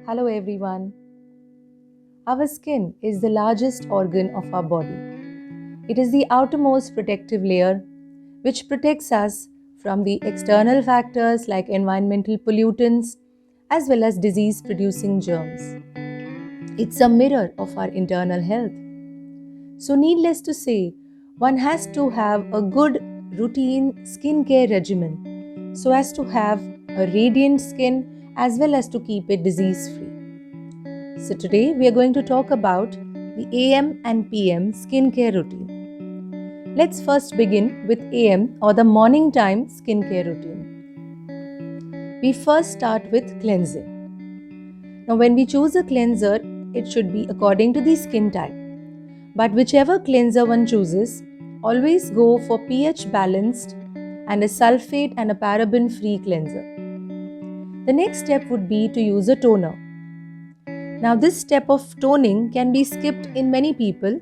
Hello everyone. Our skin is the largest organ of our body. It is the outermost protective layer which protects us from the external factors like environmental pollutants as well as disease producing germs. It's a mirror of our internal health. So, needless to say, one has to have a good routine skincare regimen so as to have a radiant skin as well as to keep it disease free. So, today we are going to talk about the AM and PM skincare routine. Let's first begin with AM or the morning time skincare routine. We first start with cleansing. Now, when we choose a cleanser, it should be according to the skin type. But whichever cleanser one chooses, always go for pH balanced and a sulfate and a paraben free cleanser. The next step would be to use a toner. Now, this step of toning can be skipped in many people,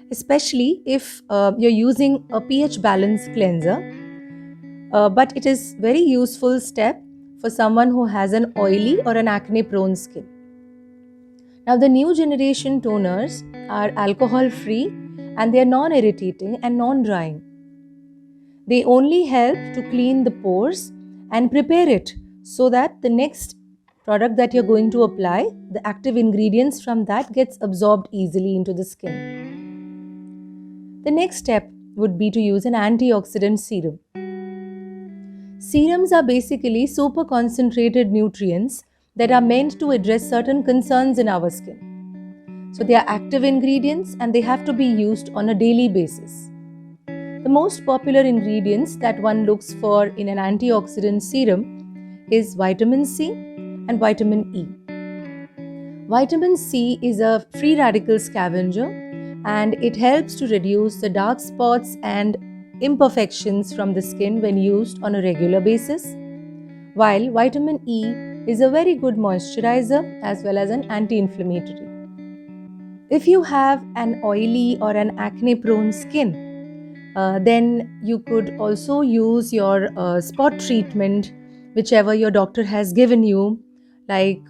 especially if you're using a pH balanced cleanser. But it is very useful step for someone who has an oily or an acne prone skin. Now, the new generation toners are alcohol free and they are non irritating and non drying. They only help to clean the pores and prepare it so that the next product that you're going to apply, the active ingredients from that gets absorbed easily into the skin. The next step would be to use an antioxidant serum. Serums are basically super concentrated nutrients that are meant to address certain concerns in our skin. So they are active ingredients and they have to be used on a daily basis. The most popular ingredients that one looks for in an antioxidant serum is vitamin C and vitamin E. Vitamin C is a free radical scavenger and it helps to reduce the dark spots and imperfections from the skin when used on a regular basis, while vitamin E is a very good moisturizer as well as an anti-inflammatory. If you have an oily or an acne-prone skin, then you could also use your spot treatment, whichever your doctor has given you, like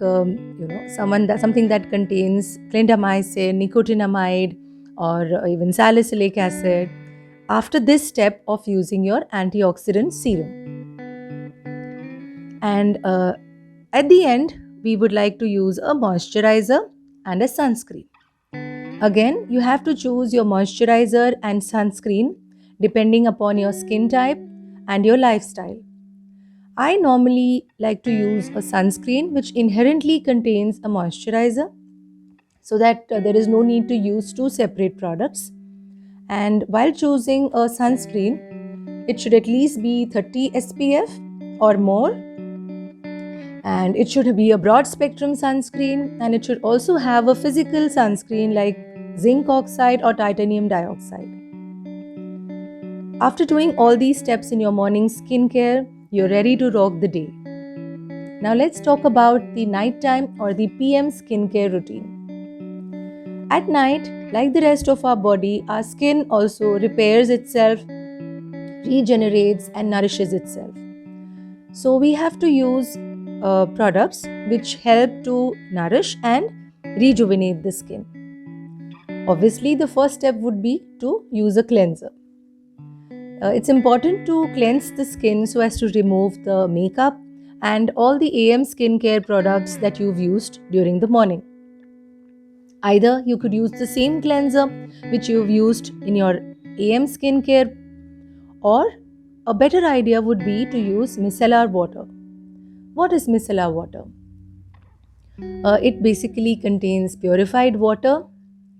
something that contains clindamycin, nicotinamide, or even salicylic acid. After this step of using your antioxidant serum, and at the end, we would like to use a moisturizer and a sunscreen. Again, you have to choose your moisturizer and sunscreen depending upon your skin type and your lifestyle. I normally like to use a sunscreen which inherently contains a moisturizer so that there is no need to use two separate products. And while choosing a sunscreen, it should at least be 30 SPF or more. And it should be a broad spectrum sunscreen, and it should also have a physical sunscreen like zinc oxide or titanium dioxide. After doing all these steps in your morning skincare, you're ready to rock the day. Now let's talk about the nighttime or the PM skincare routine. At night, like the rest of our body, our skin also repairs itself, regenerates and nourishes itself. So we have to use products which help to nourish and rejuvenate the skin. Obviously, the first step would be to use a cleanser. It's important to cleanse the skin so as to remove the makeup and all the AM skincare products that you've used during the morning. Either you could use the same cleanser which you've used in your AM skincare, or a better idea would be to use micellar water. What is micellar water? It basically contains purified water,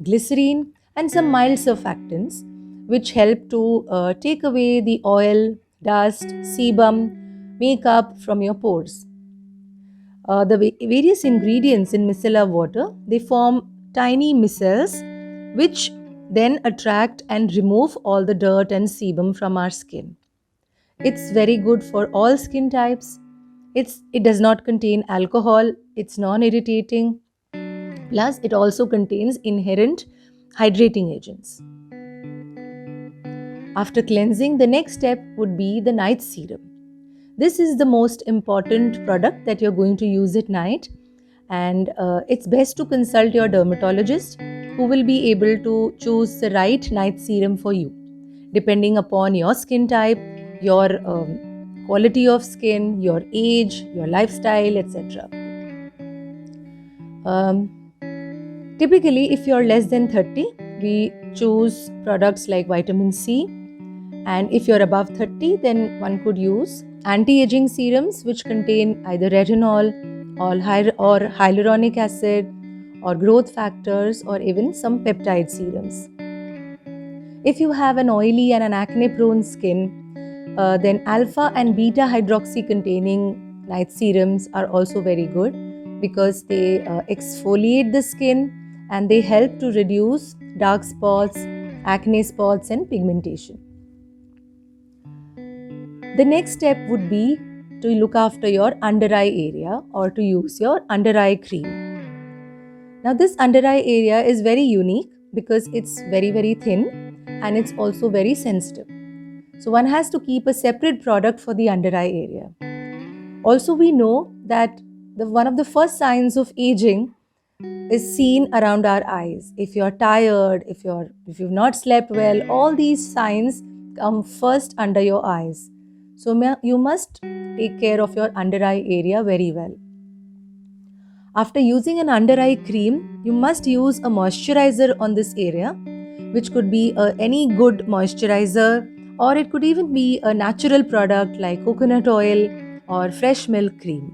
glycerine, and some mild surfactants which help to take away the oil, dust, sebum, makeup from your pores. The various ingredients in micellar water, they form tiny micelles which then attract and remove all the dirt and sebum from our skin. It's very good for all skin types. It does not contain alcohol, it's non-irritating, plus it also contains inherent hydrating agents. After cleansing, the next step would be the night serum. This is the most important product that you're going to use at night, and it's best to consult your dermatologist, who will be able to choose the right night serum for you, depending upon your skin type, your quality of skin, your age, your lifestyle, etc. Typically, if you're less than 30, we choose products like vitamin C, and if you're above 30, then one could use anti-aging serums which contain either retinol or hyaluronic acid or growth factors or even some peptide serums. If you have an oily and an acne-prone skin, then alpha and beta hydroxy containing night serums are also very good because they exfoliate the skin and they help to reduce dark spots, acne spots, and pigmentation. The next step would be to look after your under eye area or to use your under eye cream. Now, this under eye area is very unique because it's very, very thin and it's also very sensitive. So, one has to keep a separate product for the under eye area. Also, we know that one of the first signs of aging is seen around our eyes. If you're tired, if you've not slept well, all these signs come first under your eyes. So you must take care of your under eye area very well. After using an under eye cream, you must use a moisturizer on this area, which could be any good moisturizer, or it could even be a natural product like coconut oil or fresh milk cream.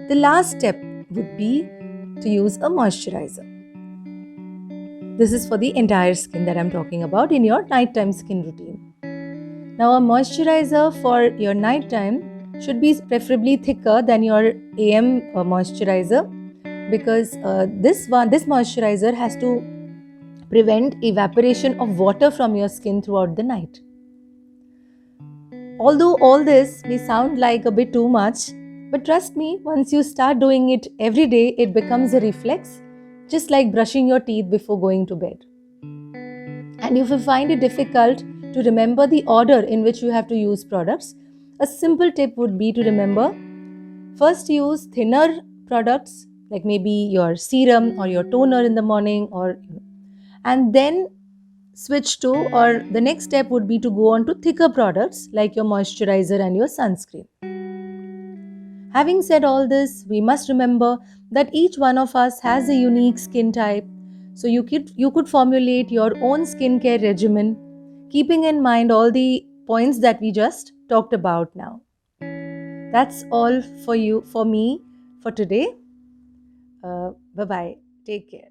The last step would be to use a moisturizer. This is for the entire skin that I'm talking about in your nighttime skin routine. Now, a moisturizer for your nighttime should be preferably thicker than your AM moisturizer, because this moisturizer has to prevent evaporation of water from your skin throughout the night. Although all this may sound like a bit too much, but trust me, once you start doing it every day, it becomes a reflex, just like brushing your teeth before going to bed. And if you find it difficult to remember the order in which you have to use products, a simple tip would be to remember, first use thinner products like maybe your serum or your toner in the morning, and then switch to, or the next step would be to go on to thicker products like your moisturizer and your sunscreen. Having said all this, we must remember that each one of us has a unique skin type, so you could formulate your own skincare regimen, keeping in mind all the points that we just talked about now. That's all for me for today. Bye bye. Take care.